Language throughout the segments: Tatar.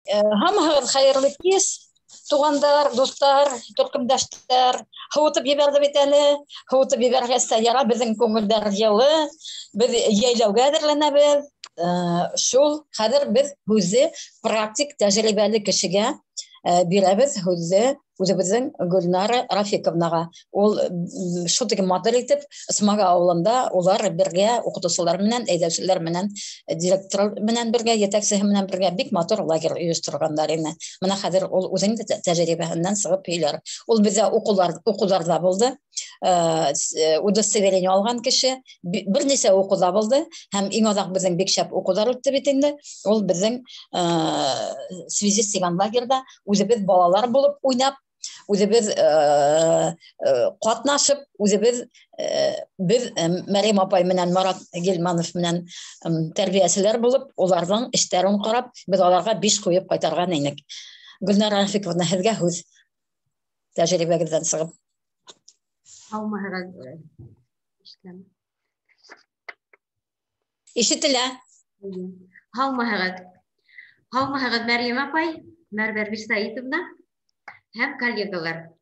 Hamıгыз хайырлы кис, тугандар, достар, төркемдәштәр. Һавытып ебәрде бит әле. Һавытып ебәргәстә яра безнең күңелләр җылы. Без яйлауга әзерләнәбез. Шул хәзер без үзе практик тәҗрибәле кешегә бирәбез үзе үзебезнең Гөлнара Рафиковнага. Ул шундый матур итеп Смага авылында улар бергә укытучылар менән, әйдәүчеләр менән, директор менән бергә, җитәкчесе менән бергә бик матур лагерь оештырганнар иде. Менә хәзер ул үзенең тәҗрибәһеннән сыгып һөйләр. Ул бездә укуларда булды. Удостоверение алган кеше берничә укуда булды һәм иң азак безнең бик шәп укулар үтте бит инде. Ул безнең связист дигән лагерьда үзебез балалар булып уйнап, үзебез катнашып, үзебез без Мәрим апай менән Марат Гилманов менән тәрбиячеләр булып, уларның эшләрен карап, без аларга 5 куеп кайтарган идек. Гөлнара Рафиковна, һезгә һүз тәҗрибәгездән сыгып. Ишетелә. Һаумыһығыҙ Мәрйем апай, Мәрвәр Мирсәйитовна һәм коллегалар.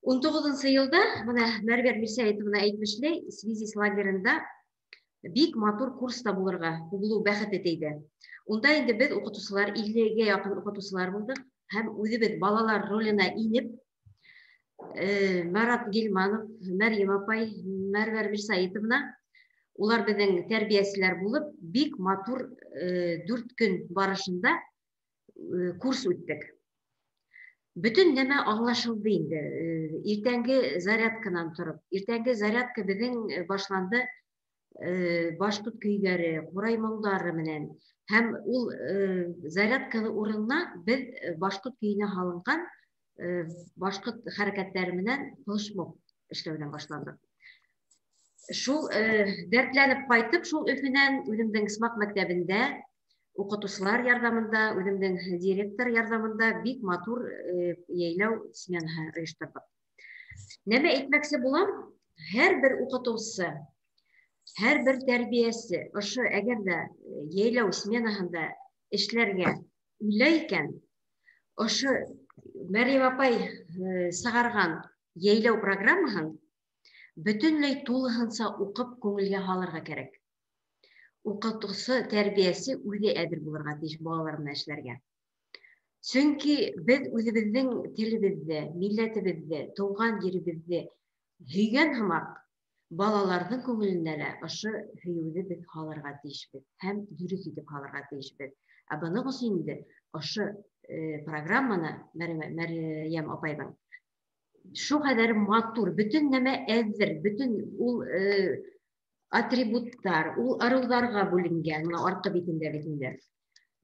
19-нчы елда, менә Мәрвәр Мирсәйитовна әйтмешләй, связист лагерында бик матур курста булу бәхете тейде. Унда инде без укытучылар 50-гә якын укытучылар булдык һәм үзебез балалар роленә инеп, Марат Гилманов, Мәрйем апай, Мәрвәр Мирсәйитовна, улар безнең тәрбиячеләр булып, бик матур 4 көн барышында курс үттек. Bütün нәмә аңлашылды инде. Иртәнге зарядканан торып, иртәнге зарядка безнең башланды башкорт көйләре, курай моңдары менән. Һәм ул зарядканы урынына без башкорт көенә һалынган башкорт хәрәкәтләре менән флешмоб эшләүдән башландык. Шул дәртләнеп кайтып, шул Өфөнән үземнең Смак мәктәбендә укытучылар ярдәмендә, үземнең директор ярдәмендә бик матур яйлау сменаһы оештырдык. Нәмә әйтмәкче булам, һәрбер укытучы, һәрбер тәрбиясе ошо әгәр дә яйлау сменаһында эшләргә уйлый икән, ошо Мәрйем апай сыгарган яйлау программаһын бөтенләй тулыһынча укып күңелгә һалырга кирәк. Укытучы, тәрбиясе үзе әзер булырга тиеш балалар менән эшләргә. Чөнки без үзебезнең телебезне, милләтебезне, туган җиребезне һөйгән һымак балаларның күңеленә дә ошо һөюне без һалырга тиешбез һәм дөрес итеп һалырга тиешбез. Ә буның өчен инде ошо программаны Мәрйем апайның шу кадәр матур, bütün нәмә әзер, bütün ул атрибуттар, ул арыуларга бүленгән, менә аркы битендә битендә.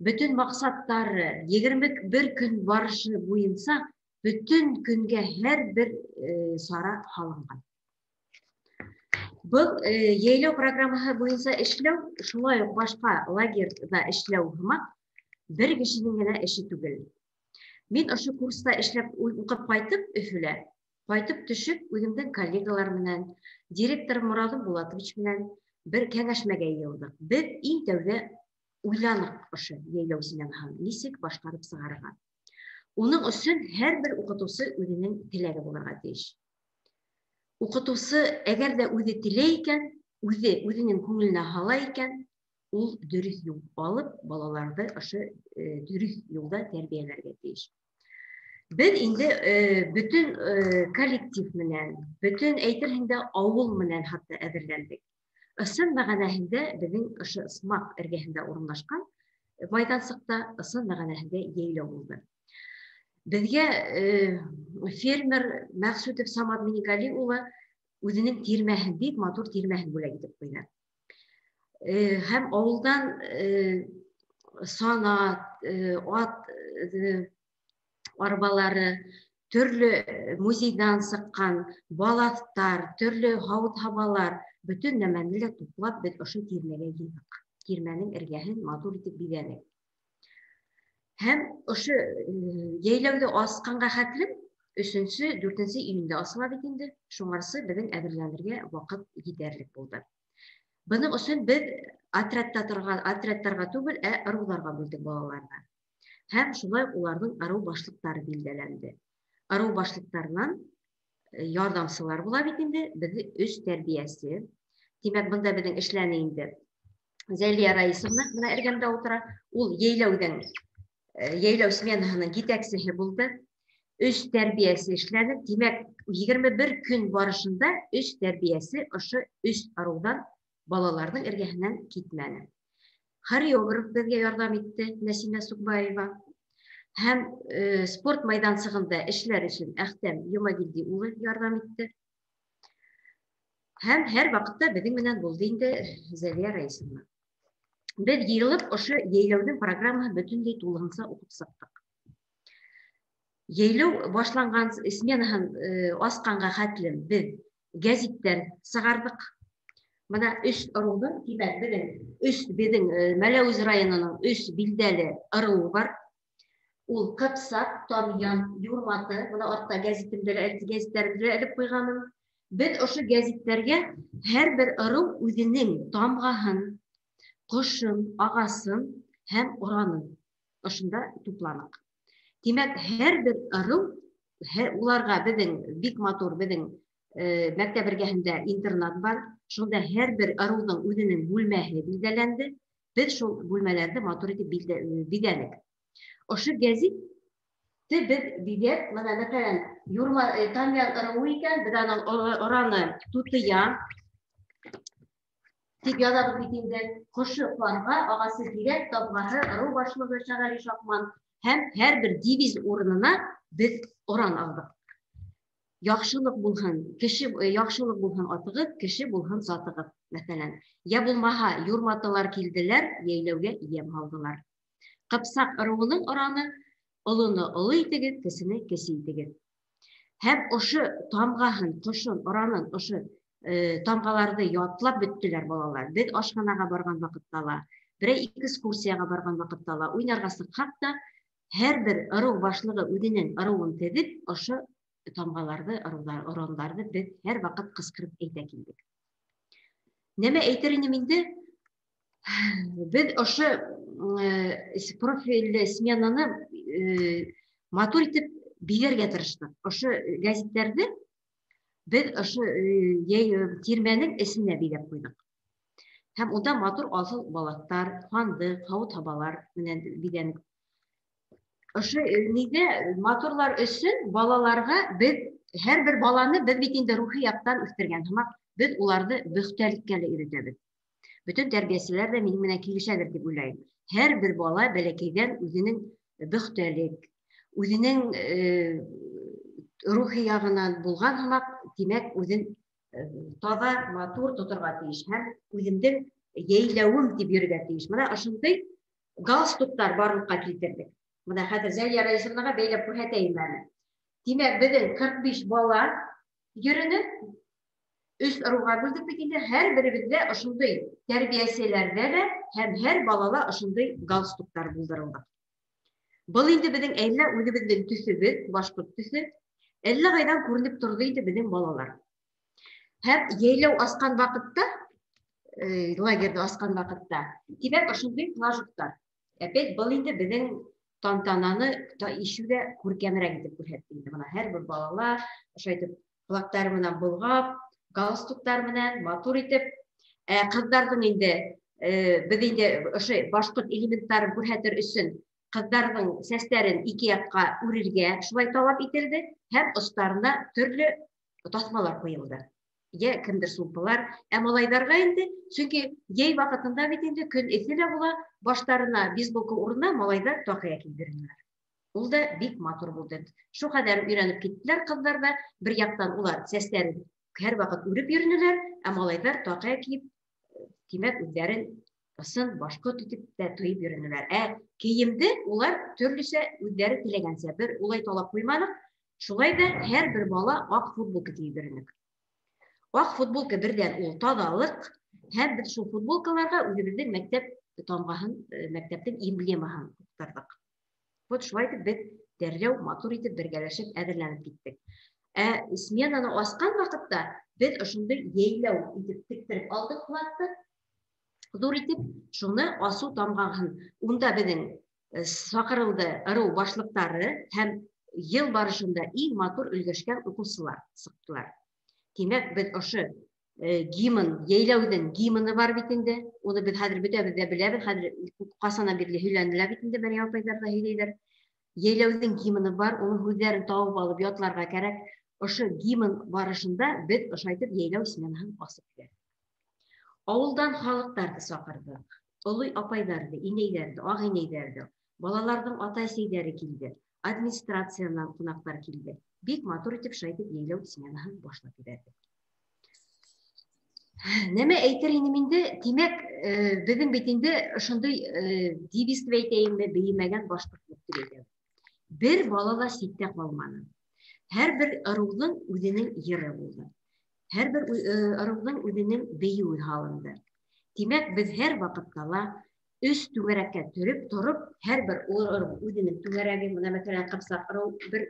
Bütün максаттары 21 көн барышы буенча bütün көнгә һәрбер сара һалынган. Был яйлау программаһы буенча эшләү, шулай ук башка лагерьда эшләү һымак бер кешенең генә эше түгел. Мин ошо курста эшләп укып кайтып Өфөлә, кайтып төшеп, үземнең коллегалар менән, директор Мурат Булатович менән бер кәңәшмәгә йыелдык. Без иң тәүдә уйланык ошо яйлау сменаһын ничек башкарып сыгарга. Уның өчен һәрбер укытучы үзенең теләге булырга тиеш. Укытучы әгәр дә үзе теләй икән, үзенең күңеленә һала икән, ул дөрес юл алып, балаларны ошо дөрес юлда тәрбияләргә тиеш. Без инде bütün коллектив менән, bütün әйтерһең авыл менән хатта әзерләндек. Ысын мәгънәһендә безнең ошо Смак эргәһендә урынлашкан майдансыкта ысын мәгънәһендә яйлау булды. Безгә фермер Мәхсүтов Самат Минигали улы үзенең тирмәһен, бик матур тирмәһен бүләк итеп куйды. Һәм авылдан санат, ат арбалары, төрле музейдан сыккан балафтар, төрле һавыт-һабалар, bütün нәмәне дә туплап без ошо тирмәгә җыйдык. Тирмәнең эргәһен матур итеп бизәдек. Һәм ошо яйлауды асканга хәтлем 3-4 июньдә асыла бит инде. Шуңарсы безнең әзерләнергә вакыт җитәрлек булды. Буның өчен без отрядтарга түгел, ыруларга бүлдек балаларны. Һәм шулай уларның ару башлыктары билдәләнде. Ару башлыктарынан ярдәмчылар була бит инде, безне үз тәрбиясе. Димәк, бында безнең эшләне инде. Зәлия Раисовна менә эргәмдә утыра. Ул яйлау сменаһының җитәкчесе булды. Үз тәрбиясе эшләде. Димәк, 21 көн барышында үз тәрбиясе ошо үз арудан балаларның эргәһеннән китмәне. Хореограф безгә ярдәм итте, Нәсимә Сукбаева. Һәм спорт майдансыгында эшләр өчен Әхтәм Юмагилди улы ярдәм итте. Һәм һәр вакытта безнең менән булды инде Зәлия Раисовна. Без йыелып ошо яйлауның программаһын бөтенләй тулыгынса укып сыктык. Яйлау башланган сменаһын асканга хәтлем без гәзиттән сыгардык. Менә үз аруның, димәк, безнең Мәләвез районының үз билдәле аруы бар. Ул Капсак, Тамян, Юрматы, менә артта гәзитләрдә элеп куйганым. Без ошо гәзитләргә һәрбер ару үзенең тамгаһын, кошын, агасын һәм уранын ошында тупланык. Димәк, һәрбер ару, уларга безнең бик матур безнең мәктәп эргәһендә интернат бар. Шунда һәрбер аруның үзенең бүлмәһе билдәләнде. Без шул бүлмәләрдә матур итеп бидәлек. Ошо гәзитте без бидәп, менә мәсәлән, Тамян аруы икән, без аның ураны Тутыя дип язабыз бит инде. Кошы Фарга, агасы Тирәк, Табгаһы, ару башлыгы Шәгали Шакман һәм һәрбер дивиз урынына без уран алдык. Яхшылык булһын, яхшылык булһын атыгыз, кеше булһын сатыгыз. Мәсәлән, я булмаһа Юрматылар килделәр, яйләүгә ем алдылар. Капсак аруының ураны олыны олы итегез, кесене кесе итегез. Һәм ошо тамгаһын, кошын, уранын, ошо тамгаларды ятлап беттеләр балалар. Без ашханага барган вакытта ла, берәй экскурсияга барган вакытта ла, уйнарга сыккак та һәрбер ару башлыгы үзенең аруын тезеп, ошо тамгаларды, ураннарны без һәр вакыт кыскырып әйтә килдек. Нәмә әйтер идем инде? Без ошо профильле сменаны матур итеп биләргә тырыштык. Ошо гәзитләрне без ошо тирмәнең эсенә биләп куйдык. Һәм унда матур асыл балаттар, ханды, һавыт-һабалар менән бидәнек. Ошо нидә матурлар өчен балаларга без һәрбер баланы без бит инде рухи яктан үстергән һәм без уларны бөхтәлеккә өйрәтәбез. Bütün тәрбияселәр дә минем менән килешәдер дип уйлыйм. Һәрбер бала бәләкәйдән үзенең бөхтәлек, үзенең рухи ягыннан булган һәм димәк үзен таза, матур тотырга тиеш һәм үземнең яйләвем дип йөрергә тиеш. Менә ошондай галстуктар барлыкка китердек. Менә хәзер Зәлия Раисовнага бәйләп күрһәтәйем әле. Димәк, безнең 45 бала йөренеп үз аруга бүлдек бит инде, һәрберебездә ошондай тәрбияселәрдә дә һәм һәр балала ошондай галстуктар булдырылды. Был инде безнең әллә үзебезнең төсебез, башкорт төсе, әллә кайдан күренеп торды инде безнең балалар. Һәм яйлау аскан вакытта, лагерьдә аскан вакытта, димәк, ошондай флажоктар. Әпәт был инде безнең тантананы ишүдә күркәмрәк итеп күрһәтте инде. Менә һәрбер балалар ошайтып флагтар менән булгап, галстуктар менән матур итеп, кыздардын инде без инде ошо башкорт элементтарын күрһәтер өчен кыздардын сәсләрен ике якка үрергә шулай талап ителде һәм остарына төрле тасмалар куелды. Я кемдер сумпалар, малайдарга инде, чөнки яй вакытында бит инде көн эсселә була, баштарына бейсболка урынына малайдар такая килдерәләр. Ул да бик матур булды. Шу кадәр өйрәнеп киттеләр кызларда, бер яктан улар сәсләрен һәр вакыт үреп йөрнеләр, малайдар такая киеп, димәк, үзләрен ысын башкорт итеп тә тоеп йөрнеләр. Киемде улар төрлечә үзләре теләгәнчә, бер улай талап куймадык. Шулай да һәрбер бала ак футболка кийдеренек. Ак футболка бердән ул тазалык, һәм без шул футболкаларга үзебезнең мәктәп тамгаһын, мәктәптең эмблемаһын куптардык. Вот шулай итеп без дәррәү матур итеп бергәләшеп әзерләнеп киттек. Сменаны аскан вакытта без ошондай яйлау итеп тиктереп алдык флагты. Зур итеп шуны асу тамгаһын. Унда безнең сакырылды ыру башлыктары һәм ел барышында иң матур өлгәшкән укучылар сыктылар. Тимәк, без ошо гимн, яйләүдән гимны бар бит инде. Уны без хәзер бөтәбез дә беләбез. Хәзер касаннан бирле һөйләнелә бит инде, Мәрьям апайлар да һөйләйләр. Яйләүдән гимны бар, уның һүзләрен табып алып ятларга кирәк. Ошо гимн барышында без ошайтып яйләү сменаһын басып киләбез. Авылдан халыктарды сакырдык. Олый апайларды, инәйләрде, агы-инәйләрде, балаларның ата-әсәйләре килде. Администрациянан кунаклар килде. Бик матур итеп шайтып яйләү сменаһын башлап ебәрде. Нәмә әйтер инем инде, тимәк, безнең бит инде ошондый девиз дип әйтәйемме, бейемәгән башкортлык дип әйтәбез. Бер бала да ситтә калманы. Һәрбер ырыуның үзенең йыры булды. Һәрбер ырыуның үзенең бейеүе һалынды. Тимәк, без һәр вакытта ла өс түгәрәккә торып, һәрбер үзенең түгәрәге, менә мәсәлән, Капсак ырыу бер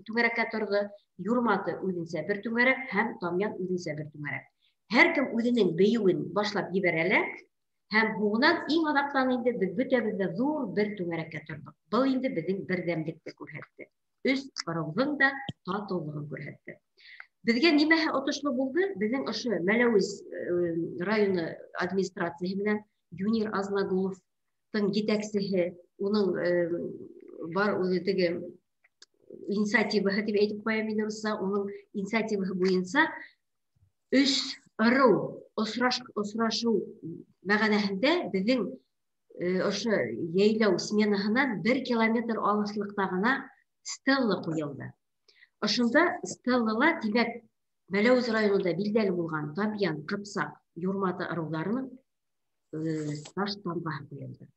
түгәрәккә торды, Юрматы үзенчә бер түгәрәк һәм Тамян үзенчә бер түгәрәк. Һәркем үзенең бейеүен башлап ебәрәләр һәм бугынан иң адактан инде без бөтәбез дә зур бер түгәрәккә тордык. Был инде безнең бердәмлекне күрһәтте. Өс ырыуның да татулыгын күрһәтте. Безгә нимәһе отышлы булды? Безнең ошо Мәләвез районы администрациясе белән Юнир Азнагуловтың җитәкчесе, уның бар үзе теге инициативаһы дип әйтеп куям инде русса, уның инициативаһы буенча өс ырыу осрашу мәгънәһендә безнең ошо яйлау сменаһынан 1 километр алыслыкта гына стелла куелды. Ошонда стеллалар, тимәк, Мәләвез районында билдәле булган Тамян, Капсак, Юрматы ырыуларының таш тамгаһы куелды.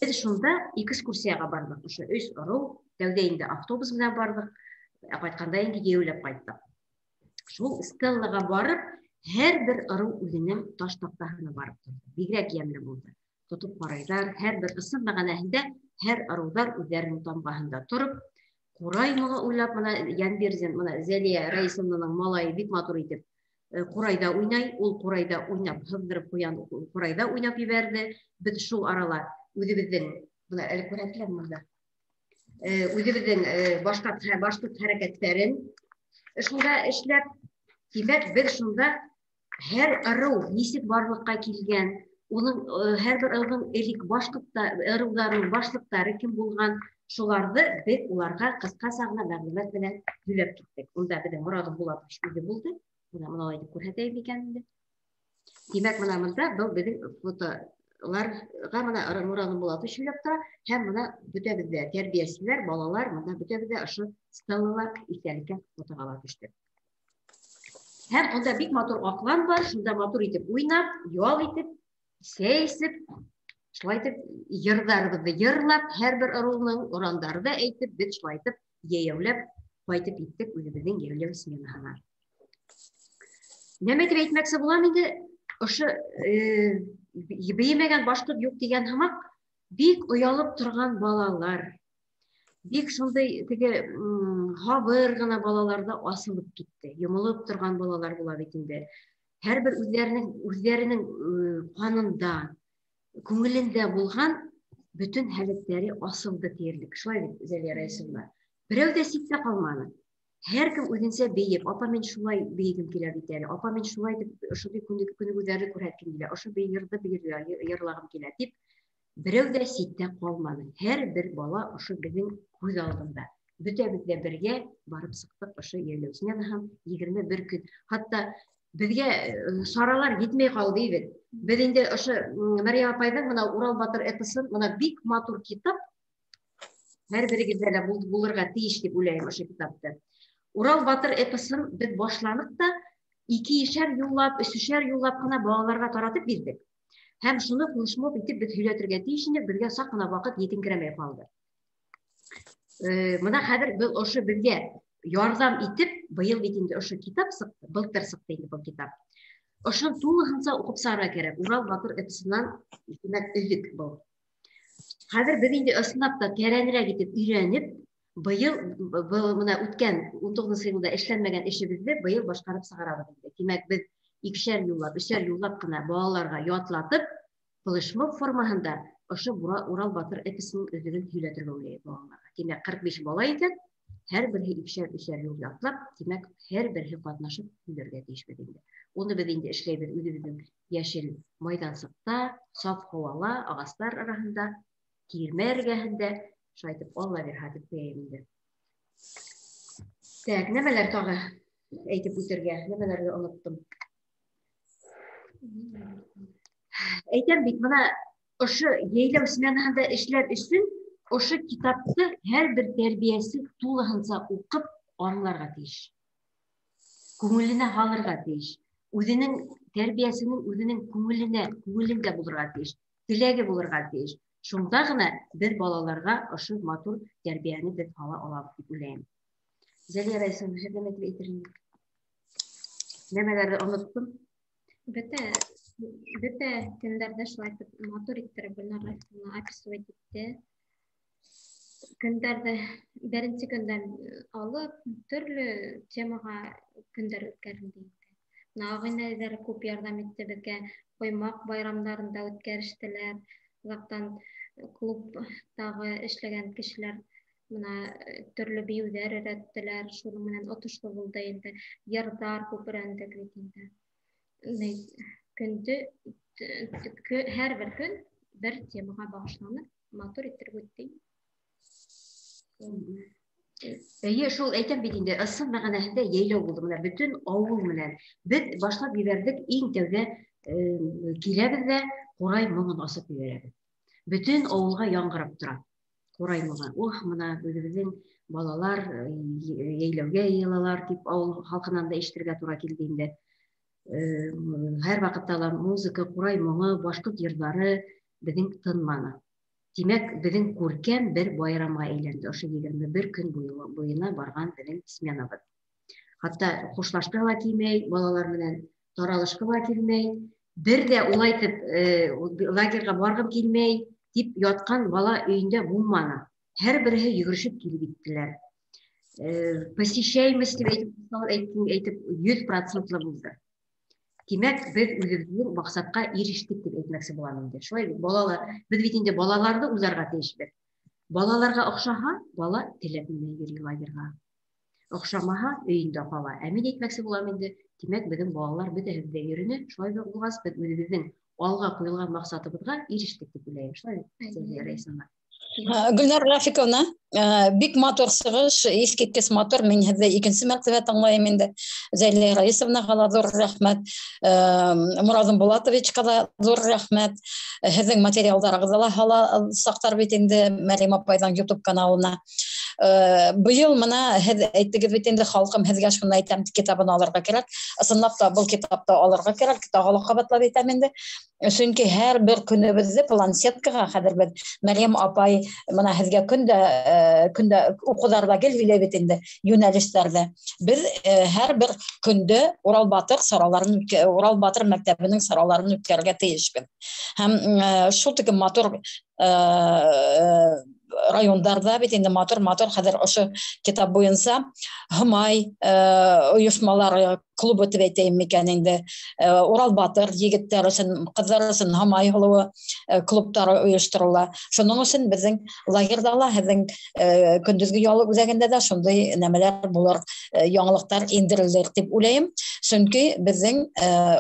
Без шунда экскурсияга бардык. Ошо өс ырыу, тәүдә инде автобус менән бардык, кайтканда инде яулап кайттык. Шул стеллага барып, һәрбер ырыу үзенең таш тактаһына барып торды. Бигрәк ямьле булды. Тотып карайлар, һәрбер ысым мәгънәһендә һәр ырыулар үзләренең тамгаһында торып, Курай моны уйлап, менә Янберзин, менә Зәлия Раисовнаның малайы бик матур итеп Курайда уйнай, ул Курайда уйнап, һындырып куян Курайда уйнап ебәрде. Без шул арала үзебезнең, менә әле күрәтләр монда, үзебезнең башкорт хәрәкәтләрен шунда эшләп, тимәк, без шунда һәр ырыу ничек барлыкка килгән, уның һәрбер ырыуның элек ырыуларының башлыктары кем булган, шуларды без уларга кыскача гына мәгълүмат белән һөйләп киттек. Унда безнең Морадов Булатов үзе булды. Менә моны әйтеп күрһәтәйем икән инде. Тимәк, менә монда был безнең фотоларга менә Морадов Булатов һөйләп тора, һәм менә бөтәбез дә тәрбиячеләр, балалар, менә бөтәбез дә ошо стеллалар исәнлеккә фотога төштек. Һәм анда бик матур аклан бар, шунда матур итеп уйнап, ял итеп, сәйсеп, шулай итеп йырдарыбызды йырлап, һәрбер ырыуның урандары да әйтеп, без шулай итеп яяуләп кайтып иттек үзебезнең яйлау сменаһына. Нәмә дип әйтмәкче булам инде, ошо бейемәгән башкорт юк дигән һымак, бик оялып торган балалар, бик шундай теге һабыр гына балаларда асылып китте, йомылып торган балалар була бит инде. Һәрбер үзләренең канында, күңелендә булган bütün hələtlləri asıldı deyirlik. Şulay bit Zəliyə Raisovna. Birəv də sitdə qalmanı. Hər kim özünsə beyib, apa men şulay beyigim kelə bit əli. Apa men şulay şulay күнді gözləri күрәткім келә. Ошы бейірді йырлағым келә deyip, birəv də sitdə qalmanı. Hər bir bala ошы bizim көз алдында. Бүтәбізdə бірге барып сықтық ошы ерлеусінен һәм 21 күн. Hatta bizge saralar gitmey kaldı evet. Biz indi oşu Mәрьям апайдың мына Урал батыр эпосын, мына бик матур китап. Her biri güzel bulurga тиеш дип уйлайм ошы китапты. Урал батыр эпосын biz башланык та 2-шәр юллап, 3-шәр юллап кына балаларга таратып бирдек. Һәм шуны флешмоб итеп biz һөйләтергә тиеш инде, безгә сак кына вакыт етиңкерәмәй калды. Мына хәзер без ошы безгә ярдәм итеп, быел бит инде ошы китап сыкты, былтыр сыкты инде бу китап. Ошын тулыгынча укып сарга керек. Урал батыр эпосынан димәк үлек бу. Хәзер без инде ысынлап та тәрәнрәк итеп өйрәнеп, быел мына үткән 19 елда эшләнмәгән эшебезне быел башкарып сыгарабыз инде. Димәк без 2-шәр юллап, 3-шәр юллап кына балаларга ятлатып, флешмоб формасында ошо Урал Батыр эпосун өзүгүн сүйлөтөргө уйлайт балаларга. Демек 45 бала экен, һәр бере икешәр юл ятлап, демек һәр бере катнашып сүйләргә тиеш бит инде. Уны без инде эшләйбез үзебезнең яшел майдансыкта, саф һавала, агаслар арасында, кирмә эргәһендә, шайтып Алла бирһә дип куяйм инде. Так, нәмәләр тагы әйтеп үтәргә, нәмәләрне оныттым. Әйтәм бит, менә ошо яйлау сменаһында эшләр өчен ошо китапты һәр бер тәрбиясе тулыһынча укып аңларга тиеш. Күңеленә һалырга тиеш. Үзенең тәрбиясенең үзенең күңелендә булырга тиеш. Теләге булырга тиеш. Шунда гына без балаларга ошо матур тәрбияне без ала алабыз дип уйлыйм. Зәлия Райсын, һәр нәмәләрне оныттым. Бөтә көндәрдә шулай матур иттереп Гөлнар описывать итте. Көндәрдә беренче көндән алып төрле темага көндәр үткәрелде. Агыйнәләр күп ярдәм итте безгә. Коймак байрамнарында үткәрештеләр. Вактан клубтагы эшләгән кешеләр менә төрле биюләр өйрәттеләр. Шуның менән отышлы булды инде. Ярдар күп өйрәндек бит инде. Көндә һәр бер көн бер темага багышланып матур иттереп үтте. Әйе, шул әйтәм бит инде, ысын мәгънәһендә яйлау булды. Менә бөтен авыл менән без башлап ебәрдек, иң тәүдә киләбез дә Курай моңын асып ебәрәбез. Бөтен авылга яңгырап тора. Курай моңы. Ох, менә безнең балалар яйлауга йыелалар дип авыл халкынан да ишетергә туры килде инде. Һәр вакытта музыка, Курай моңы, башкорт йырлары безнең тынманы. Демәк, безнең күркәм бер байрамга әйләнде. Ошо 21 көн буена барган безнең сменабыз. Хатта хушлашкыга килмәй, балалар менән таралышкыга килмәй, бер дә улайтып лагерьга баргым килмәй дип яткан бала өендә булманы. Һәр берсе йөгерешеп килеп иттеләр. Посещаемость дип әйтеп 100% булды. Демәк, без үзебезнең максатка ирештек дип әйтмәкче булам инде. Шулай балалар, без бит инде балаларны үзәргә тиешбез. Балаларга охшаһа, бала теләп менә йөри лагерьга. Охшамаһа, өендә кала. Ә мин әйтмәкче булам инде, демәк, безнең балалар бөтәһе дә йөрүне, шулай булгас, без үзебезнең алга куелган максатыбызга ирештек дип уйлыйм. Шулай Рәйсана. Гөлнар Рафиковна, бик матур сыгыш, искиткес матур. Мин һеҙҙе икенсе мәртәбә тыңлайым инде. Зәлиә Раисовнаға ла ҙур рәхмәт. Муразым Булатовичка ла ҙур рәхмәт. Һеҙҙең материалдарығыҙҙы ла һала саҡтар бит инде Мәрйәм апайҙың YouTube каналына. Быйыл мына һеҙ әйттегеҙ бит инде, халҡым һеҙгә шуны әйтәм, китабын алырға кәрәк. Ысынлап та был китапты алырға кәрәк. Тағы ла ҡабатлап әйтәм инде. Сөнки һәр бер көнөбөҙҙө планшеткаға хәҙер беҙ Мәрйәм апай мына һеҙгә көндә уҡыуҙарҙа гел һөйләй бит инде, йүнәлештәрҙә. Беҙ һәр бер көндө Урал Батыр мәктәбенең сараларын үткәрергә тейешбеҙ. Һәм шул тиклем матур райондарда бит инде матур хәҙер ошо китап буйынса Һымай ойошмалары клубы тип әйтәйем микән инде. Урал Батыр егеттәр өсөн, ҡыҙҙар өсөн Һымай һылыуы клубтары ойошторола. Шуның өсөн беҙҙең лагерҙа ла, һеҙҙең көндөҙгө ял үҙәгендә дә шундай нәмәләр булыр, яңылыҡтар индерелер дип уйлайым. Сөнки беҙҙең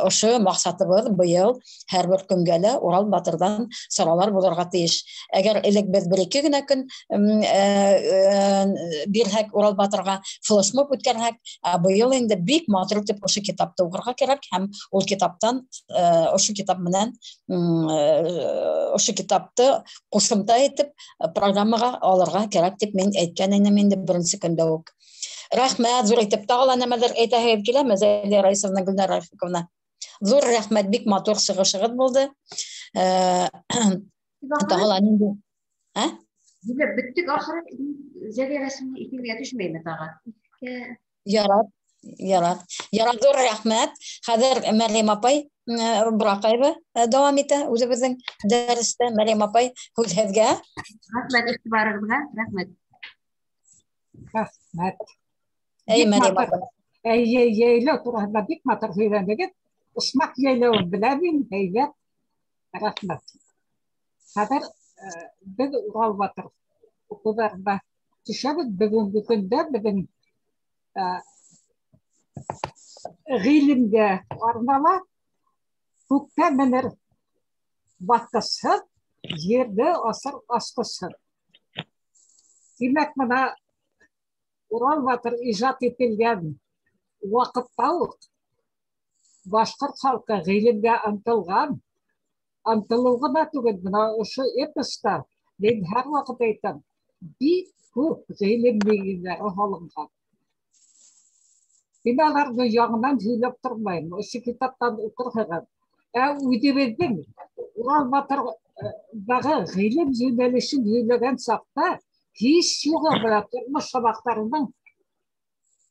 ошо маҡсатыбыҙ быйыл һәр бер көнгә лә Урал Батырҙан саралар булырға тейеш. Әгәр элек беҙ 1-2 генә көн бирһәк Урал Батырға, флешмоб үткәрһәк, быйыл инде бик матур итеп ошо китапты уҡырға кәрәк һәм ул китаптан, ошо китап менән ошо китапты ҡушымта итеп программаға алырға кәрәк дип мин әйткән инем инде беренсе көндә үк. Рәхмәт, ҙур итеп тағы ла нәмәләр әйтәһегеҙ киләме, Зәлиә Раисовна, Гөлнар Рафиковна? Ҙур рәхмәт, бик матур сығышығыҙ булды. Тағы ла нинди? Бөттөк ахыры Зәлиә Раисовна икегә төшмәйме тағы? Ярат, ҙур рәхмәт. Хәҙер Мәрйәм апай Бураҡаева дауам итә үҙебеҙҙең дәрестә. Мәрйәм апай, һүҙ һеҙгә. Рәхмәт иғтибарығыҙға, рәхмәт. Рәхмәт. Мәрйәм апай. Йәйләү тураһында бик матур һөйләнегеҙ. Усмаҡ йәйләүен беләм мин, һәйбәт. Рәхмәт. Хәҙер Biz Ural Батыр оқуларына düşeriz. Бүгінгі күнде біздің ғилімге арнала көкте мінір батқысы, жерді асыр асқысы. Демек мына Урал Батыр ижат етілген уақытта башқұрт халқы ғилімге ұмтылуға ғана түгел, мына осы эпоста мен әр уақыт айтам, бик көп ғилім негіздері алынған. Мен аларды жағынан сөйлеп тұрмаймын, осы кітаптан оқырған. Өйдебездің Урал Батырдағы ғилім жөнелішін сөйлеген сақта, еш жоғы тұрмыс сабақтарының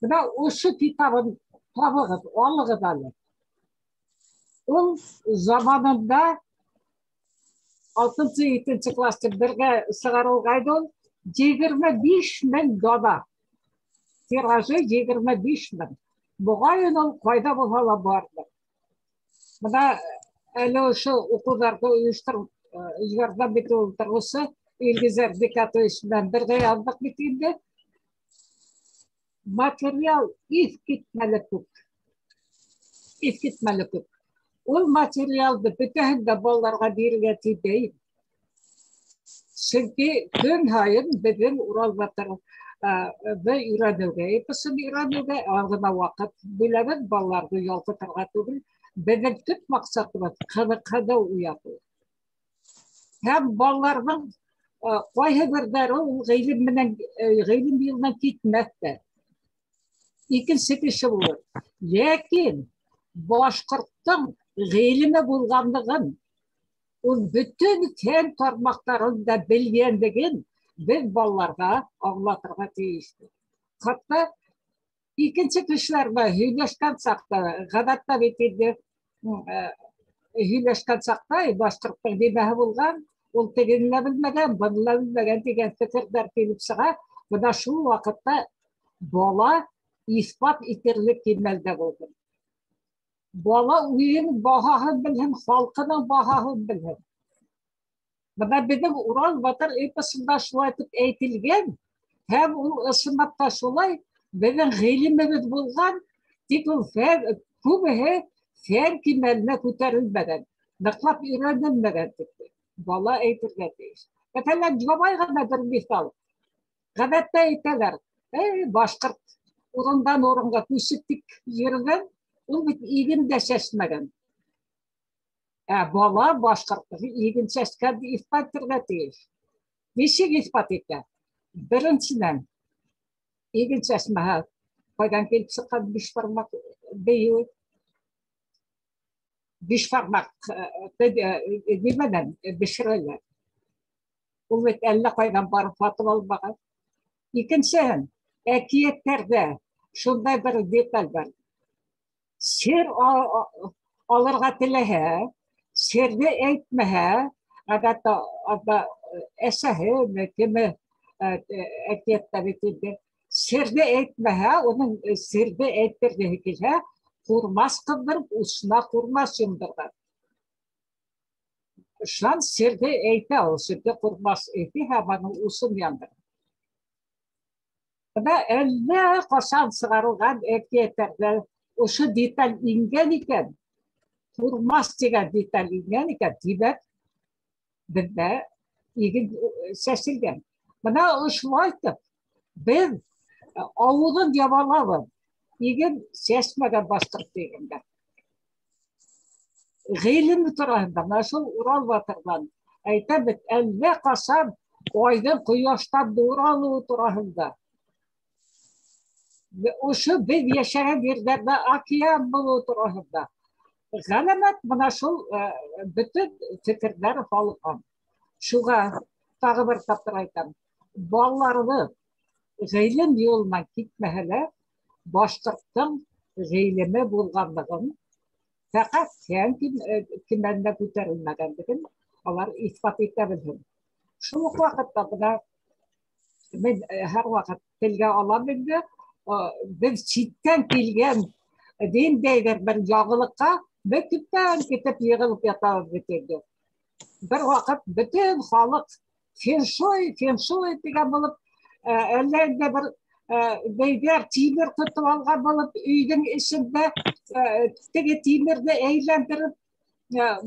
мына осы кітабын табығыз, алығыз әлі. Ол заманында 6-7 класты бірге сығарылғайды ол 25.000 дана. Тиражы 25.000. Бұғайын ол қайда болғала барды. Мұна әлі осы оқуларды ұйыштырып, үйгерден беті отырғысы Елгізер Декатовичтен бірге алдық бетінде материал ескетмелі көп. Ескетмелі көп. Ол материалды бүтәһендә балаларға бирергә тибейм. Чөнки көн һайын безнең Урал Батыры өйрәнүгә, эпосын өйрәнүгә гына вакыт бирәбез, балаларны ялкытырга түгел. Безнең төп максатыбыз кызыкны уяту. Һәм балаларның кайһы бердәре ул гыйлем юлына китмәстә. Икенче кеше булыр. Ләкин башкорттың ғилімі болғандығын, ол бүтін кен тармақтарында білгендігін біз балаларға аңлатырға тиісті. Қатта екінші кішілерді сөйлескен сақта, ғадатта бетінде сөйлескен сақта, башқұрттың демәхі болған, ол тегенлі білмеген, бұнылы білмеген деген пікірдер келіп сыға, бұда шул уақытта бала испат етерлік кемелді болды. Бала үйінің бағағын білген, халқының бағағын білген. Бұда біздің Урал Батыр эпосында шулай әйтілген, һәм ол ысынапта шулай біздің ғиліміміз болған, тек ол көбігі фән кемеліне көтерілмеген, нықлап үйренілмеген тіпті. Бала әйтілген дейіз. Мәселен, жабай ғана бір мисал. Ғадатта әйтелер, башқұрт орындан орынға көшіптік жерген, ол бит егін дә шәшмәгән. Бала башқұрттығы егін шәшкәнді испат итәргә тиеш. Ничек испат итә? Беренчедән, егін шәшмәһә, кайдан килеп сыккан биш бармак бейү, биш бармак нимәдән бешерәләр. Ул бит әллә кайдан барып сатып алмаган. Икенчедән, әкиятләрдә шундай бер деталь бар. Сер алырға теләһә, серді әйтмәһә, гадәттә әсәһе, кеме әкиятта битендә, серді әйтмәһә, оның серді әйтергеһе килһә, курмас кылдырып, усына курмас йомдырган. Шулай серді әйтә, ул серді курмас әйтә, һәм аның усын яндырган. Бuna әллә кашан сыгарылган әкиятләрдә ошо деталь ингән икән, турмас дигән деталь ингән икән, димәк, бездә егет сәселгән. Бuna шулай итеп, без авылын ябалабыз, егет сәсмәгән башкорт дигәндә. Гыйлем турында, менә шул Урал Батырдан әйтәбез, әллә кашан айдың кояштан нур алуы турында. Ошо без яшәгән җирдә океан булу турында. Галәмәт менә шул бөтен фикерләр халыкка. Шуга тагы бер тапкыр әйтәм. Балаларны гыйлем юлына китмәһәләр, башкорттың гыйлеме булганлыгын, фәкать фән кимәлендә күтәрелмәгәнлеген алар исбат итә белһен. Шул ук вакытта бына мен һәр вакыт телгә алам инде, без читтән килгән диндәйләр бер ягылыкка бөтенләй китеп егылып ятабыз бит инде. бір вақыт бүтін халық феншуй деген болып, әлләнде бір бейдер тимір тұтып алған болып, үйдің ішінде теге тимірді әйлендіріп,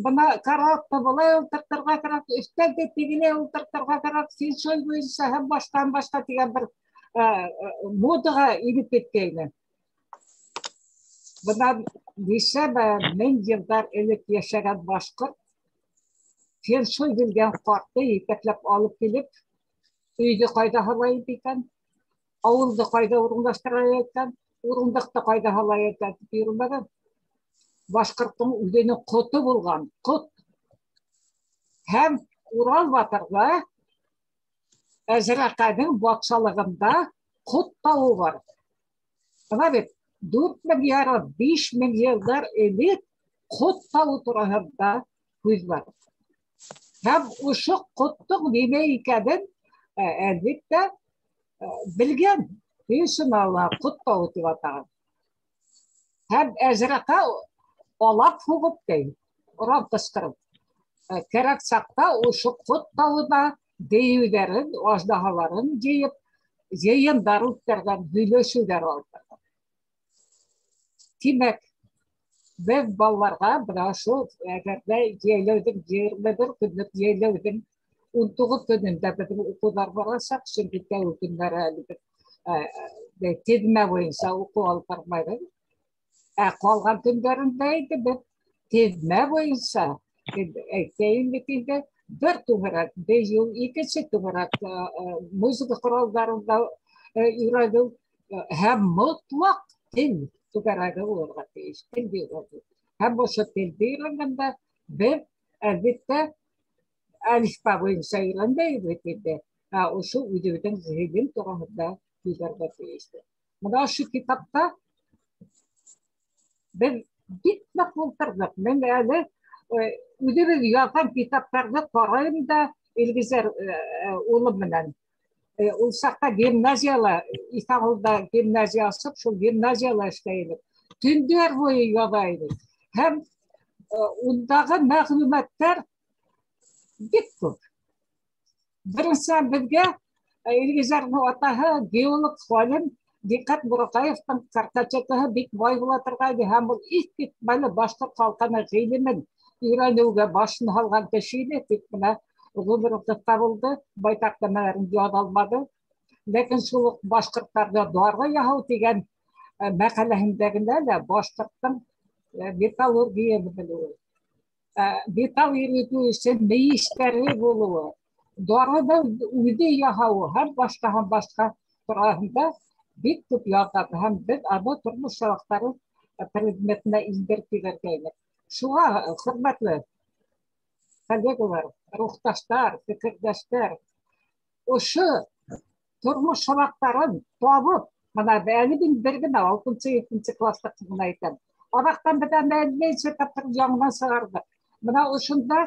бұна қарапты, бұлай ұлтыртырға қарап, үстелде тегіне ұлтыртырға қарап, феншуй бойынша һәм башқа деген бір модаға еніп кеткені. Бұдан неше мың жылдар элек яшаған башқұрт феншуй білген қартты етеклеп алып келіп, үйді қайда халай екен, ауылды қайда орындаштырай екен, орындықты қайда халай екен бүйірмеген. Башқұрттың үйдені құты болған, құт. Һәм Урал батырда Әзірақаның бақшалығында құт тауы бар. Бұна бет, 4.000 ярым, 5.000 жылдар элек құт тауы турасында сөз бар. Һәм ұшы құттың неме екенін әлбетте білген. Үшін алла құт тауы деп атаған. Һәм Әзірақа олап фуғып дейді, ұрап тышқырып. Керек сақта ұшы құт тауына деюдерін, аждағаларын жейіп, жиындар ұттырған, бүйлесулер алдырған. Демек, біз балаларға бұрашу әгерде жейлеудің 21 күндік жейлеудің 19 күнінде біздің оқудар барасақ, шүмкетте өкіндер әлі бір тедіме бойынша оқу алып бармайды. Қалған күндеріндейді біз тедіме бойынша әйтейін бекейді бір тұғырат, бейжіл, екінші тұғырат музыка құралдарында үйрену һәм мұтлақ тіл тұғырады оларға тейіш, тіл бейреді. Һәм осы тіл бейрегенде біз әлбетте әлифба бойынша үйренбейді өтеді. Осы үйдеудің ғилім тұрғында үйлерге тейішті. Мұна осы китапта біз бітмек болтырдық. Мен әлі Үдебіз yazan kitaplarda qarayım da ilgizer oğlum bilen. Ulsaqda gimnaziyalar, İstanbul'da gimnaziya asıp, şu gimnaziyalar işleyip. Tündür boyu yazaydı. Hem ondağı məlumatlar bitti. Birincisi bizge ilgizer'in atağı geolog Salim Dikkat Burakayev'tan kartaçakığı bik baybulatırgaydı. Hem bu ilk bitmeli başta kalkanı giylimin үйренуге башын алған кішейді, тек мына ғұмырымдықта болды, байтақтамаларын жауап алмады. Лекін сол башқұрттарды дуарға яхау деген мәқаләһіндегінде башқұрттың металлургияны білуі. Металл үйрету үшін мейіштері болуы, дуарада үйде яхауы, һәм башқа тұрағында бек көп ятады. Һәм біз ана тұрмыс сабақтары предметіне индіріп келгенде. Шуға хөрмәтле коллегалар, рухташтар, фикердәштәр, ошо тормыш сабактарын табып, мына әле бер генә 6-7 класста кызны әйтәм. Арактан бетән мәгълүмат таптыр яңгына сыгарды. Мына ошында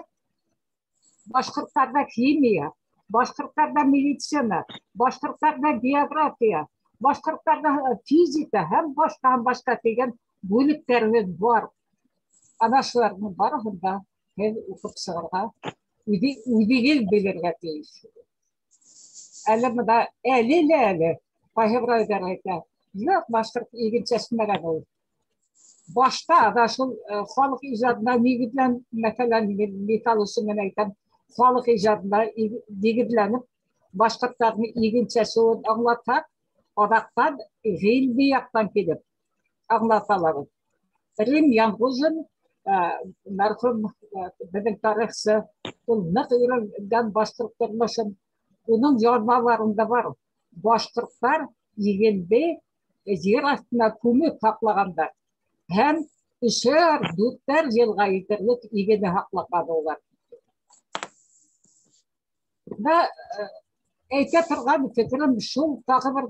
башкортларда химия, башкортларда медицина, башкортларда география, башкортларда физика һәм башка дигән бүлекләребез бар. Anaşlarının barahında hem ufuk sığırga üdegel belirge teyis. Әлі da әлі Пахеврайдар ayta. Yok başkırk ilgin çeşmegen olur. Başta da şu xalq icadına negidlen mesela metal usulmen aytan xalq icadına negidlenip başkırklarını ilgin çeşmegen anlatak odaktan ilmi yaktan gelip anlataları. Rim Yanguzun mərhum bizim tarixçi nıq öyrənən başqırtlarmışın onun yazmalarında var. Başqırtlar yegende yer astına kömür haqlaganda hem 3-4 yılga yeterlik yegende haqlagan olar. Ve ayta turgan fikrim şu taqı bir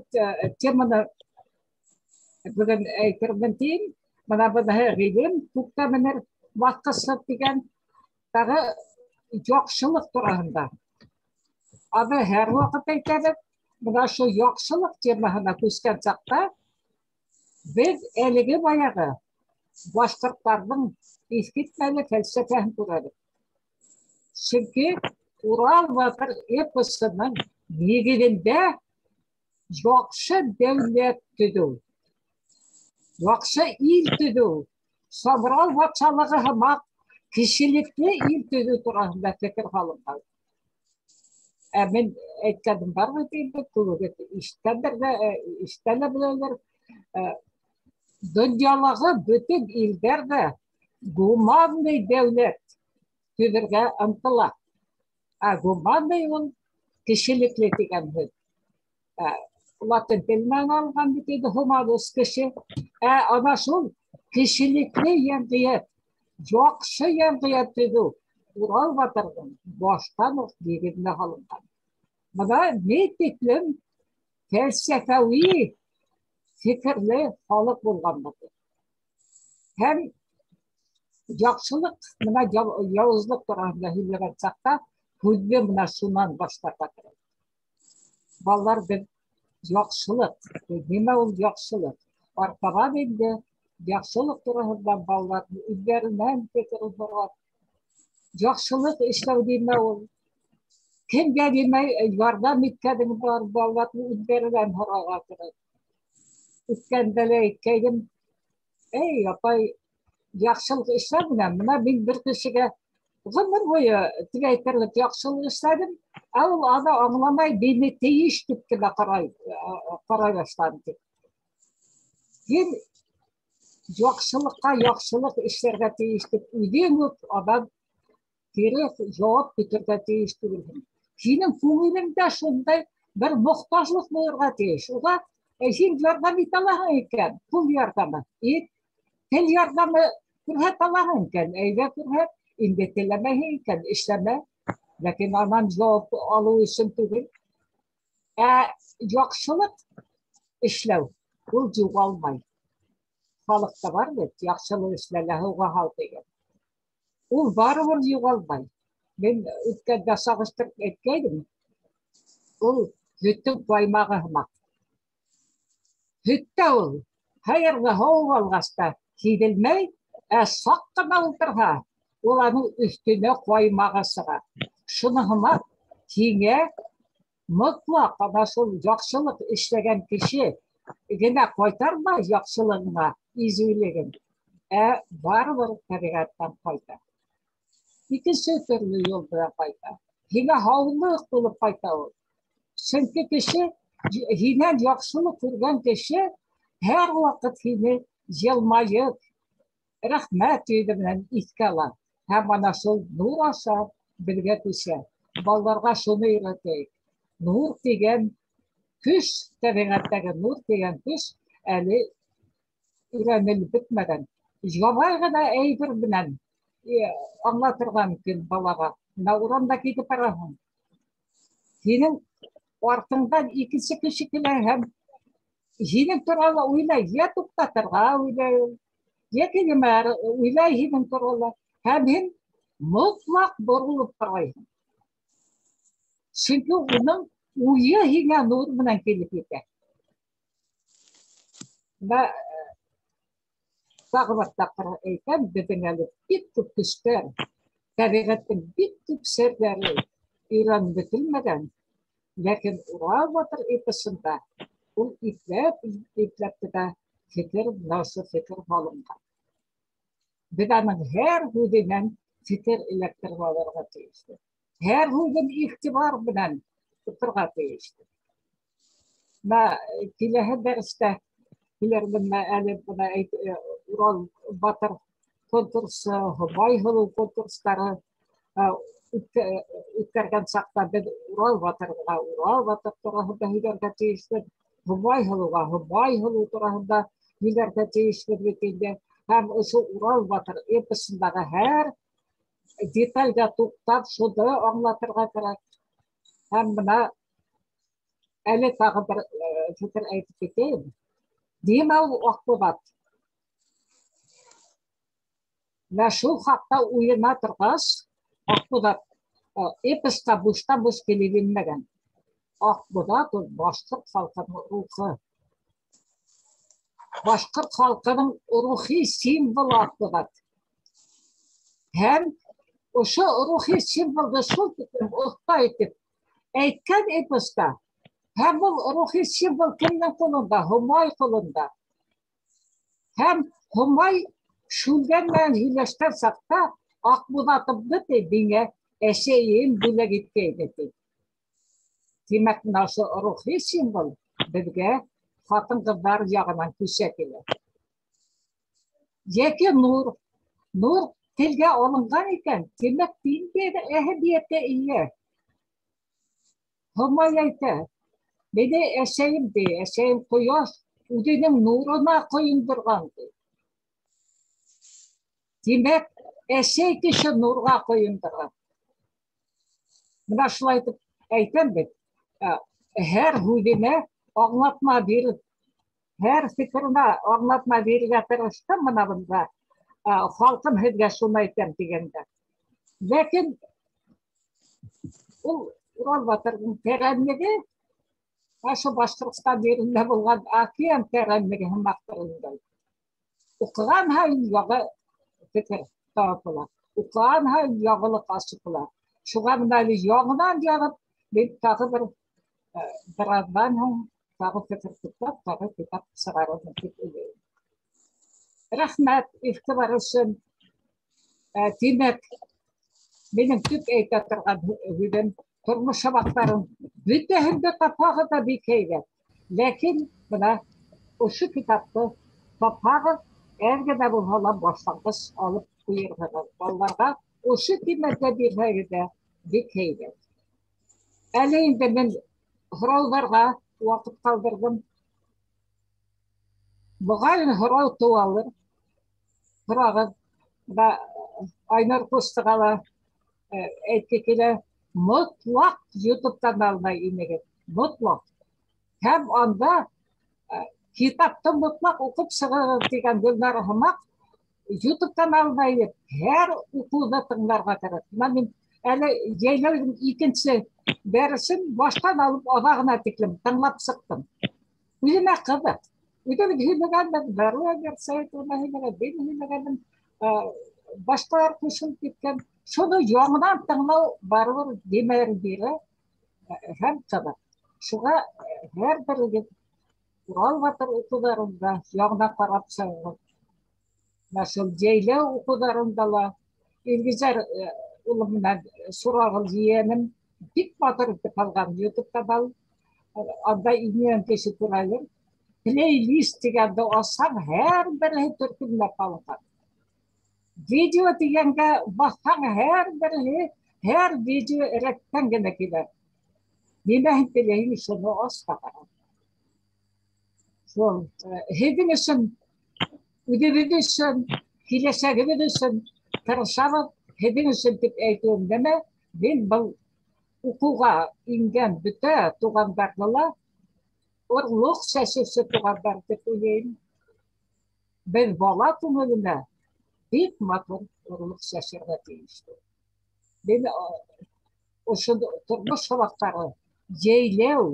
temani bugün aytırmın deyin. Bana bu da giyim, tukta menir vakıfsız diyen dağı yokşılık durağında. Adı her vakit aytadık, buna şu yokşılık cemahına küsken çakta, biz eligi bayağı başkırtlarının eskitmeli felsefeni kuradık. Çünkü Ural Batır epısının negidinde жақсы devlet tüdü, жақсы il tüdü, Sabral Batçalığı hamak kişilikli il tüdü turasında fikir kalındı. Ben etkedim var mı deyildi, kulübet iştenler bilenler, dünyalığı bütün illerde Gumanlı devlet tüdürge ıntıla. Gumanlı ol kişilikli digendir. Latin dilmen algan bitiydi humanus kişi. Ana şul kişilikli yemdiyet, жақсы yemdiyet dedi. Ural Batır'ın baştan o digidine halından. Buna ne tiklüm felsefevi fikirli halık bulganmadı. Hem жақсылық, мына яуызлық турасында сөйлеп айтсақ та, көзбе мына шунан баштап жатыр. Балалар біз жақсылық, неме ол жақсылық? Артаған енді жақсылық турасында балалардың өздерінен пікір болады. Жақсылық ішлеу неме ол? Кімге неме жардам еткенің бар балалардың өздерінен сұрауға тұрады. Өткенде кейдім, ей апай, жақсылық işlemeden buna bir kişiye ömür boyu tüveyterlik жақсылық işledim. Al ada anlamay beni değiştik gibi karay başlandı. Bir жақсылық işlerge değiştik. Üdeyim adam geri cevap bitirge değiştik. Senin kumulunda şunday bir muhtaçlık buyurga değiş. O da şimdi yardım italah iken, pul yardımı. Tel yardımı kürhet Allah'ınken, eyve kürhet, indetilemeyken, işleme. Lakin anan cevap alı için tüdür. Жақсылық işlev, bu cüvalmay. Halıkta var mı? Жақсылық işlerle hıva halde gel. O var cüvalmay. Ben ütkende sağıştırıp etkeydim. O hüttün koymağı hımak. Hütte ol. Hayırlı hava olgasta gidilmey, saqqına oturha. Olanın üstüne koymağı sıra. Şunu hımak, kine mutlak nasıl жақсылық işlegen kişi yine koytarma жақсылığına izüylegen. Var tabiattan koytar. İkisi türlü yolda koytar. Yine havlılık bulup koytar ol. Çünkü kişi yine жақсылық kurgan kişi her vakit yine yılmayıp rahmet ödümden iskalar. Hem anasıl nur aşar, bilge düşer. Ballarga şunu öğreteyik. Nur degen küş, tabiattagi nur degen küş, eli öğrenilip bitmeden. Jabay gana eybir bilen anlatırgan gün balaga. Uramda gidip barahın. Senin ortından ikisi kişikiler hem senin turalı uylay, ya tuktatırga uylay, ya kelime uylay senin turalı. Hem mutlak borulup barayın. Çünkü onun uyu yine nur bilen gelip yeter. Ve Dağıvattakları eyken bedengeli bir tüp güçler, tabiatın bir tüp serleri İran bitilmeden, lakin Ural Batır episinde bu iplepte de fikir nasıl fikir halında. Bedanın her hudinen fikir elektrikalarına değişti. Her hudin ihtibar bilen fikirga değişti. Ve kilehe derste Kilerden eli buna Ural Batır konkursu, bayhılı konkursları ütkergen sakta ben Ural Batır tarafında hilerge değişti. Bayhılı tarafında hilerge değişti bitinde. Hem şu Ural Batır episindeki her detalga tutup şunu anlatırga gerek. Hem buna eli tağı bir fikir aytıp geçeyim. Dima okubat. Ve şu hakta uyuna turgaz, okubat. Epista buşta buş gelilmeden. Okubat Başkırt halkının ruhu. Başkırt halkının ruhi simbol okubat. Hem Ошо рухи символды шул тиклем оҫта итеп әйткән эпоста. Һәм был рухи символ кемнең ҡулында? Һомай ҡулында. Һәм Һомай шүлгән менән һөйләшкән саҡта Аҡбуҙатымды миңә әсәйем бүләк иткәйне ти. Тимәк, ошо рухи символ беҙгә ҡатын-ҡыҙҙар яғынан күсә килә. Йәки нур. Нур телгә алынған икән, тимәк, ниндәй әһәмиәткә ия. Һомай әйтә, мине әсәйем ди, әсәйем ҡояш үҙенең нурына ҡойондорған ди. Тимәк, әсәй кеше нурға ҡойондорған. Бына шулай итеп әйтәм бит, һәр һүҙенә аңлатма биреп, һәр фекеренә аңлатма бирергә тырыштым бына бында. Халҡым һеҙгә шуны әйтәм тигәндә. Ләкин ул Урал батырҙың тәрәнлеге, ошо Башҡортостан ерендә булған океан тәрәнлеге һымаҡтырындай. Уҡыған һайын яғы фекер табыла. Уҡыған һайын яғылыҡ асыҡла. Шуға бына яғынан яғып, мин тағы бер аҙҙан һуң тағы фекер туплап, тағы китап сығарырмын тип уйлайым. Рәхмәт иғтибар өсөн. Тимәк, минең төп әйтә торған һүҙем, тормош сабаҡтарын бөтәһен дә тапһағыҙ да бик һәйбәт. Ләкин бына ошо китапты тапһағыҙ, әргә дә булһа ла башланғыс алып ҡуйырһығыҙ. Балаларға ошо тимәккә бирһәгеҙ дә бик һәйбәт. Әле инде мин һорауҙарға ваҡыт ҡалдырҙым. Моғайын һорау тыуалыр. Һорағыҙ. Айнур Ҡустыға ла әйтке килә. Мотлаҡ YouTube-тан алмай инегеҙ. Мотлаҡ. Һәм анда китапты мотлаҡ уҡып сығығыҙ тигән Гөлнара һымаҡ YouTube-тан алмай һәр уҡыуҙы тыңларға кәрәк. Мин әле йәйләүҙең икенсе дәресен баштан алып аҙағына тиклем тыңлап сыҡтым. Үҙемә ҡыҙыҡ. Үҙем һөйләгәнмен, Бәрлә Гәрсәйет уны һөйләгән, мин һөйләгәнмен, башҡалар ҡушылып киткән. Шуны яңынан тыңлау барыбер демәр бирә һәм ҡыҙыҡ. Шуға һәр берегеҙ Урал батыр уҡыуҙарында яңынан ҡарап сығығыҙ. Шул йәйләү уҡыуҙарында ла Илгизәр улым менән Сурағыл ейәнем бик матур итеп алған YouTube-тан анда инеүен кеше күрәлер. Плейлист тигәнде асаң, һәр береһе төркөмләп алынған. Видео дигәнгә баҫһаң, һәр береһе, һәр видео рәттән генә килә. Нимәһен теләйһең, шуны ас та ҡара. Шул һеҙҙең өсөн, үҙебеҙ өсөн, киләсәгебеҙ өсөн тырышабыҙ, һеҙҙең өсөн тип әйтеүем нәмә, мин был уҡыуға ингән бөтә туғандарҙы ла орлоҡ сәсеүсе туғандар тип уйлайым. Беҙ бала күңеленә бик матур орлоҡ сәсергә тейештек. Мин ошо тормош һабаҡтары, йәйләү,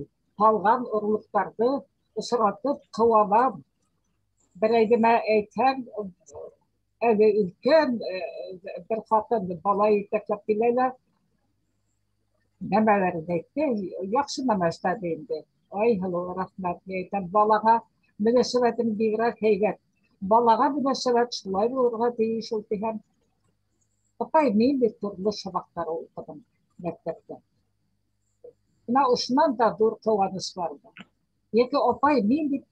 һалған орлоҡтарҙы осратып ҡыуанам. Берәйгемә әйтһәң, әле өлкән бер ҡатын бала етәкләп киләләр. Нәмәләрен әйтте, яҡшы нәмә эшләде инде. Ай, һылыу, рәхмәт, әйтәм, балаға мөнәсәбәтем бигерәк һәйбәт. Балаға мөнәсәбәт шулай булырға тейеш ул тиһәм. Апай, мин бит тормош сабаҡтары уҡыдым мәктәптә. Бына ошонан да ҙур ҡыуаныс барҙы. Йәки, апай, мин бит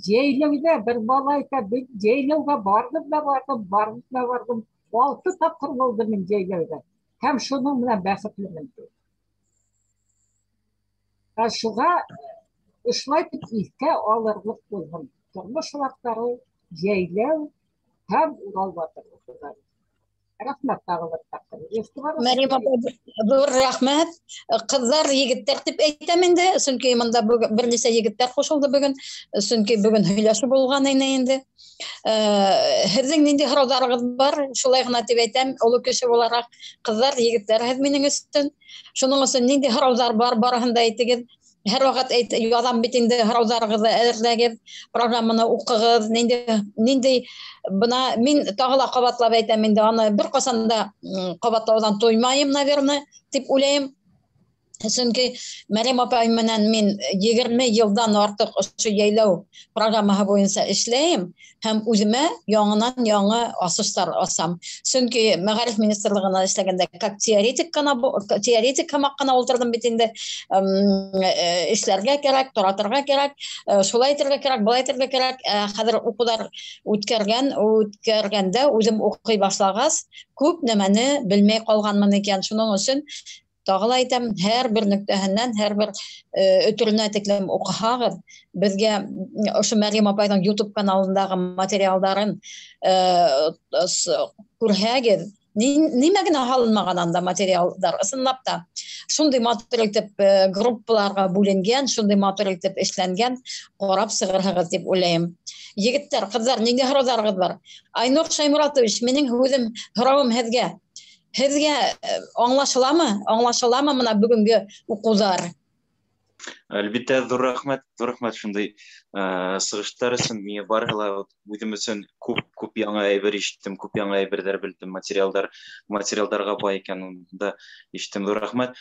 йәйләүҙә бер бала әйтә, бит йәйләүгә бардым. 6 тапҡыр булды мин йәйләүҙә. Һәм шуның менән бәхетлемен. Шуға ошолай тип иҫкә алырлыҡ булһын. Тормош сабаҡтары, йәйләү һәм Урал батыр уҡыуҙары. Рәхмәт тағы бер тапҡыр. Мәрйем апай, ҙур рәхмәт. Ҡыҙҙар, егеттәр тип әйтәм инде, сөнки мында бер нисә егеттәр ҡушылды бөгөн, сөнки бөгөн һөйләшеү булған ине инде. Һеҙҙең ниндәй һорауҙарығыҙ бар? Шулай ғына тип әйтәм, оло кеше булараҡ, ҡыҙҙар, егеттәр һеҙ минең өсөн. Шуның өсөн ниндәй һорауҙар бар, барыһын да әйтегеҙ. Һәр вакыт язам бит инде һорауҙарығыҙҙы әҙерләгеҙ, программаны уҡығыҙ, ниндәй бына мин тағы ла ҡабатлап әйтәм инде, аны бер ҡасан да ҡабатлауҙан туймайым, наверное, тип уйлайым. Сөнки Мәрйәм апай менән мин 20 йылдан артык ошо яйлау программаһы буйынса эшләйем һәм үҙемә яңынан-яңы асыштар асам. Сөнки Мәғариф министрлығына эшләгәндә как теоретик һымаҡ ҡына ултырҙым бит инде. Эшләргә кәрәк, торатырға кәрәк, шулай итергә кәрәк, былай итергә кәрәк. Хәҙер уҡыуҙар үткәргәндә үҙем уҡый башлағас, күп нәмәне белмәй ҡалғанмын икән. Шуның өсөн тағы ла әйтәм, һәр бер нөктәһенән, һәр бер өтөрөнә тиклем уҡыһағыҙ, беҙгә ошо Мәрйәм апайҙың YouTube каналындағы материалдарын күрһәгеҙ. Нимә генә һалынмаған анда материалдар, ысынлап та. Шундай матур итеп группаларға бүленгән, шундай матур итеп эшләнгән, ҡарап сығырһығыҙ дип уйлайым. Егеттәр, ҡыҙҙар, ниндәй һорауҙарығыҙ бар? Айнур Шаймуратович, минең һорауым һеҙгә. Һеҙгә аңлашыламы мына бүгенге уҡыуҙар? Әлбиттә, ҙур рәхмәт шундай сығыштар өсөн. Миңә барыһы ла үҙем өсөн күп яңы әйбер ишеттем, күп яңы әйберҙәр белдем, материалдарға бай икәнен дә ишеттем. Ҙур рәхмәт.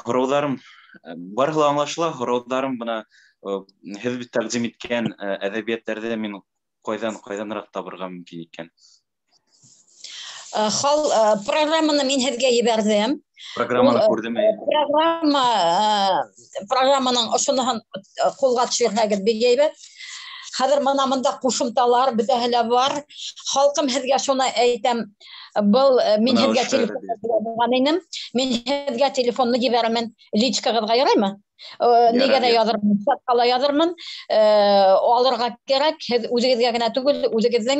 Һорауҙарым барыһы ла аңлашыла. Һорауҙарым бына һеҙ тәҡдим иткән әҙәбиәттәрҙе мин ҡайҙаныраҡ табырға мөмкин икән? Программаны мин һеҙгә ебәрҙем. Программаны күрҙем. Программаның ошоноһон ҡулға төшөрһәгеҙ бик әйбәт. Хәҙер мында ҡушымталар бөтәһе лә бар. Халҡым, һеҙгә шуны әйтәм. Был мин һеҙгә телефонны ебәрәмен, личкағыҙға яраймы? Нигә дә яҙырмын, саткала яҙырмын. Алырға кәрәк, һеҙ үҙегеҙгә генә түгел, үҙегеҙҙең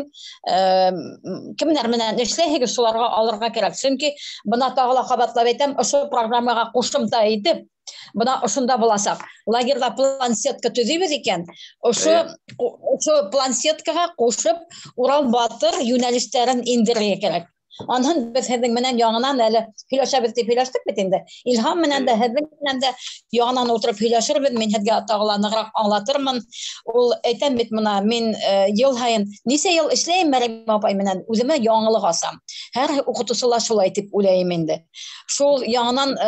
кемдәр менән эшләйһегеҙ, шуларға алырға кәрәк. Сөнки бына тағы ла ҡабатлап әйтәм, ошо программаға ҡушымта итеп, бына ошонда буласаҡ. Лагерҙа плансетка төҙөйбөҙ икән. Ошо плансеткаға ҡушып, Урал Батыр йүнәлештәрен индерергә кәрәк. Анһын беҙ һеҙҙең менән яңынан әле һөйләшәбеҙ дип һөйләштек бит инде. Илһам менән дә, һеҙҙең менән дә яңынан ултырып һөйләшербеҙ. Мин һеҙгә тағы ла нығыраҡ аңлатырмын. Ул әйтәм бит мына, мин йыл һайын нисә йыл эшләйем Мәрйәм апай менән, үҙемә яңылыҡ асам. Һәр уҡытыусы ла шулай тип уйлайым инде. Шул яңынан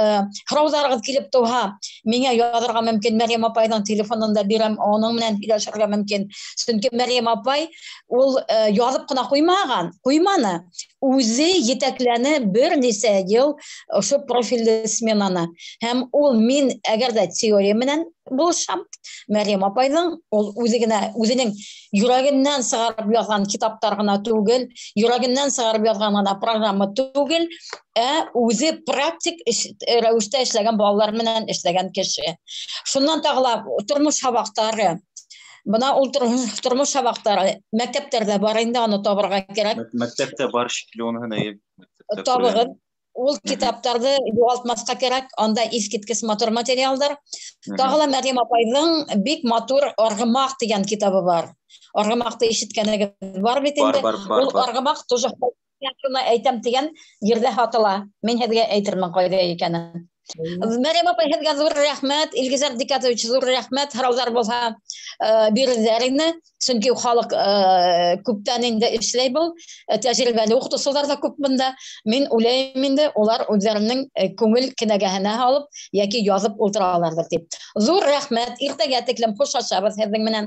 һорауҙарығыҙ килеп тыуһа, миңә яҙырға мөмкин, Мәрйәм апайҙың телефонын да бирәм, уның менән һөйләшергә мөмкин. Сөнки Мәрйәм апай ул яҙып ҡына ҡуйманы. Үҙе етәкләне бер нисә йыл ошо профильле сменаны. Һәм ул мин әгәр дә теория менән булышам, Мәрйәм апайҙың ул үҙенең йөрәгенән сығарып яҙған китаптар ғына түгел, йөрәгенән сығарып яҙған ғына программа түгел, үҙе практик рәүештә эшләгән балалар менән эшләгән кеше. Шунан тағы ла тормош һабаҡтары. Бына ул тормош һабаҡтары мәктәптәрҙә бар инде, аны табырға кәрәк. Мәктәптә бар шикелле, уныһын табығыҙ. Ул китаптарҙы юғалтмаҫҡа кәрәк, анда иҫкиткес матур материалдар. Тағы ла Мәрйәм апайҙың бик матур «Арғымаҡ» тигән китабы бар. Арғымаҡты ишеткәнегеҙ бар бит инде. Ул Арғымаҡ тоже әйтәм тигән ерҙә һатыла. Мин һеҙгә әйтермен ҡайҙа икәнен. Мәрйәм апай, һеҙгә ҙур рәхмәт. Илгизәр Дикатович, ҙур рәхмәт. Һорауҙар булһа бирҙәр ине. Сөнки халыҡ күптән инде эшләй был. Тәжрибәле уҡытыусылар ҙа күп бында. Мин уйлайым инде, улар үҙҙәренең күңел кенәгәһенә һалып, йәки яҙып ултыраларҙыр тип. Ҙур рәхмәт. Иртәгә тиклем хушлашабыҙ һеҙҙең менән.